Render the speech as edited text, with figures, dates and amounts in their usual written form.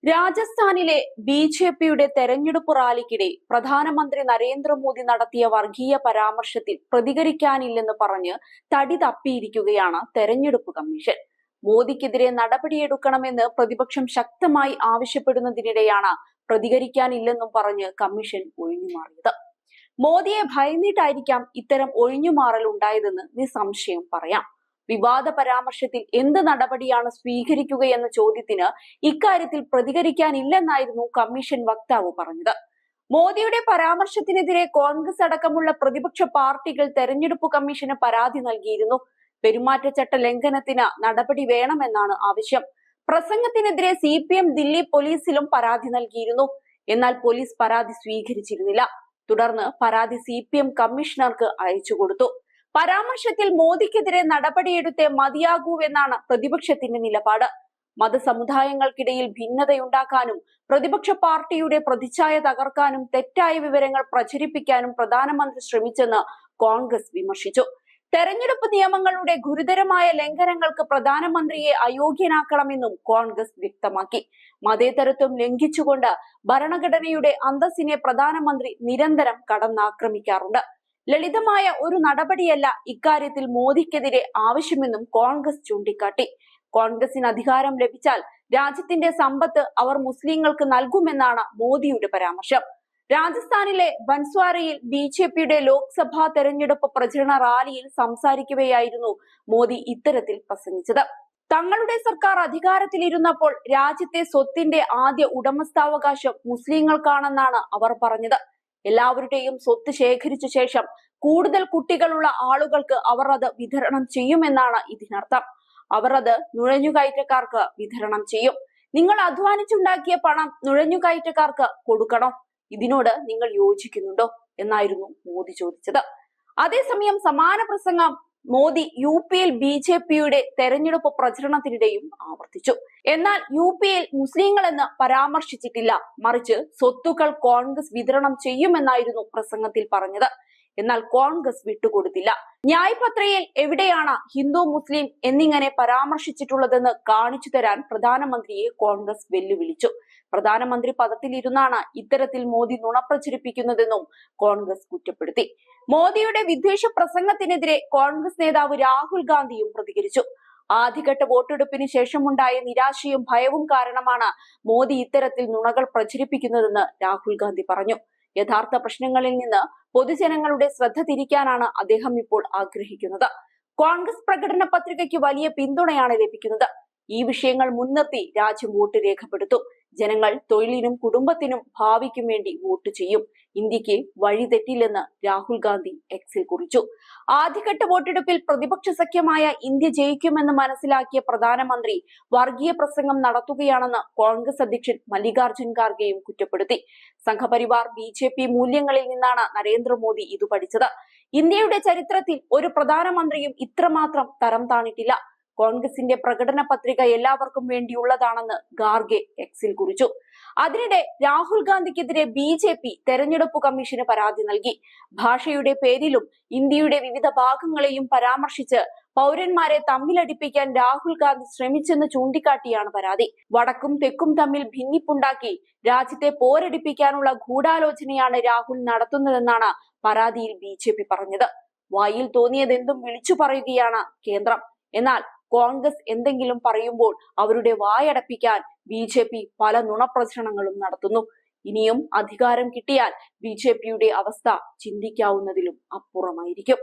രാജസ്ഥാനിലെ ബി.ജെ.പിയുടെ തെരഞ്ഞെടുപ്പ് റാലിക്കിടെ പ്രധാനമന്ത്രി നരേന്ദ്രമോദി നടത്തിയ വർഗീയ പരാമർശത്തിൽ പ്രതികരിക്കാനില്ലെന്ന് പറഞ്ഞ് തടി തപ്പിയിരിക്കുകയാണ് തെരഞ്ഞെടുപ്പ് കമ്മീഷൻ. മോദിക്കെതിരെ നടപടിയെടുക്കണമെന്ന് പ്രതിപക്ഷം ശക്തമായി ആവശ്യപ്പെടുന്നതിനിടെയാണ് പ്രതികരിക്കാനില്ലെന്നും പറഞ്ഞ് കമ്മീഷൻ ഒഴിഞ്ഞുമാറിയത്. മോദിയെ ഭയന്നിട്ടായിരിക്കാം ഇത്തരം ഒഴിഞ്ഞുമാറൽ ഉണ്ടായതെന്ന് നിസ്സംശയം പറയാം. വിവാദ പരാമർശത്തിൽ എന്ത് നടപടിയാണ് സ്വീകരിക്കുകയെന്ന ചോദ്യത്തിന് ഇക്കാര്യത്തിൽ പ്രതികരിക്കാനില്ലെന്നായിരുന്നു കമ്മീഷൻ വക്താവ് പറഞ്ഞത്. മോദിയുടെ പരാമർശത്തിനെതിരെ കോൺഗ്രസ് അടക്കമുള്ള പ്രതിപക്ഷ പാർട്ടികൾ തെരഞ്ഞെടുപ്പ് കമ്മീഷന് പരാതി നൽകിയിരുന്നു. പെരുമാറ്റച്ചട്ട ലംഘനത്തിന് നടപടി വേണമെന്നാണ് ആവശ്യം. പ്രസംഗത്തിനെതിരെ CPM ദില്ലി പോലീസിലും പരാതി നൽകിയിരുന്നു. എന്നാൽ പോലീസ് പരാതി സ്വീകരിച്ചിരുന്നില്ല. തുടർന്ന് പരാതി CPM കമ്മീഷണർക്ക് അയച്ചു കൊടുത്തു. പരാമർശത്തിൽ മോദിക്കെതിരെ നടപടിയെടുത്തേ മതിയാകൂവെന്നാണ് പ്രതിപക്ഷത്തിന്റെ നിലപാട്. മതസമുദായങ്ങൾക്കിടയിൽ ഭിന്നതയുണ്ടാക്കാനും പ്രതിപക്ഷ പാർട്ടിയുടെ പ്രതിച്ഛായ തകർക്കാനും തെറ്റായ വിവരങ്ങൾ പ്രചരിപ്പിക്കാനും പ്രധാനമന്ത്രി ശ്രമിച്ചെന്ന് കോൺഗ്രസ് വിമർശിച്ചു. തെരഞ്ഞെടുപ്പ് നിയമങ്ങളുടെ ഗുരുതരമായ ലംഘനങ്ങൾക്ക് പ്രധാനമന്ത്രിയെ അയോഗ്യനാക്കണമെന്നും കോൺഗ്രസ് വ്യക്തമാക്കി. മതേതരത്വം ലംഘിച്ചുകൊണ്ട് ഭരണഘടനയുടെ അന്തസ്സിനെ പ്രധാനമന്ത്രി നിരന്തരം കടന്നാക്രമിക്കാറുണ്ട്. ലളിതമായ ഒരു നടപടിയല്ല ഇക്കാര്യത്തിൽ മോദിക്കെതിരെ ആവശ്യമെന്നും കോൺഗ്രസ് ചൂണ്ടിക്കാട്ടി. കോൺഗ്രസിന് അധികാരം ലഭിച്ചാൽ രാജ്യത്തിന്റെ സമ്പത്ത് അവർ മുസ്ലിങ്ങൾക്ക് നൽകുമെന്നാണ് മോദിയുടെ പരാമർശം. രാജസ്ഥാനിലെ ബൻസ്വാരയിൽ ബി.ജെ.പിയുടെ ലോക്സഭാ തെരഞ്ഞെടുപ്പ് പ്രചരണ റാലിയിൽ സംസാരിക്കവെയായിരുന്നു മോദി ഇത്തരത്തിൽ പ്രസംഗിച്ചത്. തങ്ങളുടെ സർക്കാർ അധികാരത്തിലിരുന്നപ്പോൾ രാജ്യത്തെ സ്വത്തിന്റെ ആദ്യ ഉടമസ്ഥാവകാശം മുസ്ലിങ്ങൾക്കാണെന്നാണ് അവർ പറഞ്ഞത്. എല്ലാവരുടെയും സ്വത്ത് ശേഖരിച്ച ശേഷം കൂടുതൽ കുട്ടികളുള്ള ആളുകൾക്ക് അവർ അത് വിതരണം ചെയ്യുമെന്നാണ് ഇതിനർത്ഥം. അവർ അത് നുഴഞ്ഞുകയറ്റക്കാർക്ക് വിതരണം ചെയ്യും. നിങ്ങൾ അധ്വാനിച്ചുണ്ടാക്കിയ പണം നുഴഞ്ഞുകയറ്റക്കാർക്ക് കൊടുക്കണം. ഇതിനോട് നിങ്ങൾ യോജിക്കുന്നുണ്ടോ എന്നായിരുന്നു മോദി ചോദിച്ചത്. അതേസമയം സമാന പ്രസംഗം മോദി UP-യിൽ ബി.ജെ.പിയുടെ തെരഞ്ഞെടുപ്പ് പ്രചരണത്തിനിടെയും ആവർത്തിച്ചു. എന്നാൽ UP-യിൽ മുസ്ലിങ്ങളെന്ന് പരാമർശിച്ചിട്ടില്ല. മറിച്ച് സ്വത്തുക്കൾ കോൺഗ്രസ് വിതരണം ചെയ്യുമെന്നായിരുന്നു പ്രസംഗത്തിൽ പറഞ്ഞത്. എന്നാൽ കോൺഗ്രസ് വിട്ടുകൊടുത്തില്ല. ന്യായപത്രയിൽ എവിടെയാണ് ഹിന്ദു മുസ്ലിം എന്നിങ്ങനെ പരാമർശിച്ചിട്ടുള്ളതെന്ന് കാണിച്ചു തരാൻ പ്രധാനമന്ത്രിയെ കോൺഗ്രസ് വെല്ലുവിളിച്ചു. പ്രധാനമന്ത്രി പദത്തിലിരുന്നാണ് ഇത്തരത്തിൽ മോദി നുണ പ്രചരിപ്പിക്കുന്നതെന്നും കോൺഗ്രസ് കുറ്റപ്പെടുത്തി. മോദിയുടെ വിദ്വേഷ പ്രസംഗത്തിനെതിരെ കോൺഗ്രസ് നേതാവ് രാഹുൽ ഗാന്ധിയും പ്രതികരിച്ചു. ആദ്യഘട്ട വോട്ടെടുപ്പിന് ശേഷമുണ്ടായ നിരാശയും ഭയവും കാരണമാണ് മോദി ഇത്തരത്തിൽ നുണകൾ പ്രചരിപ്പിക്കുന്നതെന്ന് രാഹുൽ ഗാന്ധി പറഞ്ഞു. യഥാർത്ഥ പ്രശ്നങ്ങളിൽ നിന്ന് പൊതുജനങ്ങളുടെ ശ്രദ്ധ തിരിക്കാനാണ് അദ്ദേഹം ഇപ്പോൾ ആഗ്രഹിക്കുന്നത്. കോൺഗ്രസ് പ്രകടന പത്രികയ്ക്ക് വലിയ പിന്തുണയാണ് ലഭിക്കുന്നത്. ഈ വിഷയങ്ങൾ മുൻനിർത്തി രാജ്യം വോട്ട് രേഖപ്പെടുത്തും. ജനങ്ങൾ തൊഴിലിനും കുടുംബത്തിനും ഭാവിക്കും വേണ്ടി വോട്ട് ചെയ്യും. ഇന്ത്യക്ക് വഴി തെറ്റില്ലെന്ന് രാഹുൽ ഗാന്ധി എക്സിൽ കുറിച്ചു. ആദ്യഘട്ട വോട്ടെടുപ്പിൽ പ്രതിപക്ഷ സഖ്യമായ ഇന്ത്യ ജയിക്കുമെന്ന് മനസ്സിലാക്കിയ പ്രധാനമന്ത്രി വർഗീയ പ്രസംഗം നടത്തുകയാണെന്ന് കോൺഗ്രസ് അധ്യക്ഷൻ മല്ലികാർജുൻ ഖാർഗെയും കുറ്റപ്പെടുത്തി. സംഘപരിവാർ ബി.ജെ.പി മൂല്യങ്ങളിൽ നിന്നാണ് നരേന്ദ്രമോദി ഇത് പഠിച്ചത്. ഇന്ത്യയുടെ ചരിത്രത്തിൽ ഒരു പ്രധാനമന്ത്രിയും ഇത്രമാത്രം തരം താണിട്ടില്ല. കോൺഗ്രസിന്റെ പ്രകടന പത്രിക എല്ലാവർക്കും വേണ്ടിയുള്ളതാണെന്ന് ഖാർഗെ എക്സിൽ കുറിച്ചു. അതിനിടെ രാഹുൽ ഗാന്ധിക്കെതിരെ ബി.ജെ.പി തെരഞ്ഞെടുപ്പ് കമ്മീഷന് പരാതി നൽകി. ഭാഷയുടെ പേരിലും ഇന്ത്യയുടെ വിവിധ ഭാഗങ്ങളെയും പരാമർശിച്ച് പൗരന്മാരെ തമ്മിലടിപ്പിക്കാൻ രാഹുൽ ഗാന്ധി ശ്രമിച്ചെന്ന് ചൂണ്ടിക്കാട്ടിയാണ് പരാതി. വടക്കും തെക്കും തമ്മിൽ ഭിന്നിപ്പുണ്ടാക്കി രാജ്യത്തെ പോരടിപ്പിക്കാനുള്ള ഗൂഢാലോചനയാണ് രാഹുൽ നടത്തുന്നതെന്നാണ് പരാതിയിൽ ബി.ജെ.പി പറഞ്ഞത്. വായിൽ തോന്നിയതെന്തും വിളിച്ചു പറയുകയാണ് കേന്ദ്രം. എന്നാൽ കോൺഗ്രസ് എന്തെങ്കിലും പറയുമ്പോൾ അവരുടെ വായടപ്പിക്കാൻ ബി.ജെ.പി പല നുണപ്രചരണങ്ങളും നടത്തുന്നു. ഇനിയും അധികാരം കിട്ടിയാൽ ബി.ജെ.പിയുടെ അവസ്ഥ ചിന്തിക്കാവുന്നതിലും അപ്പുറമായിരിക്കും.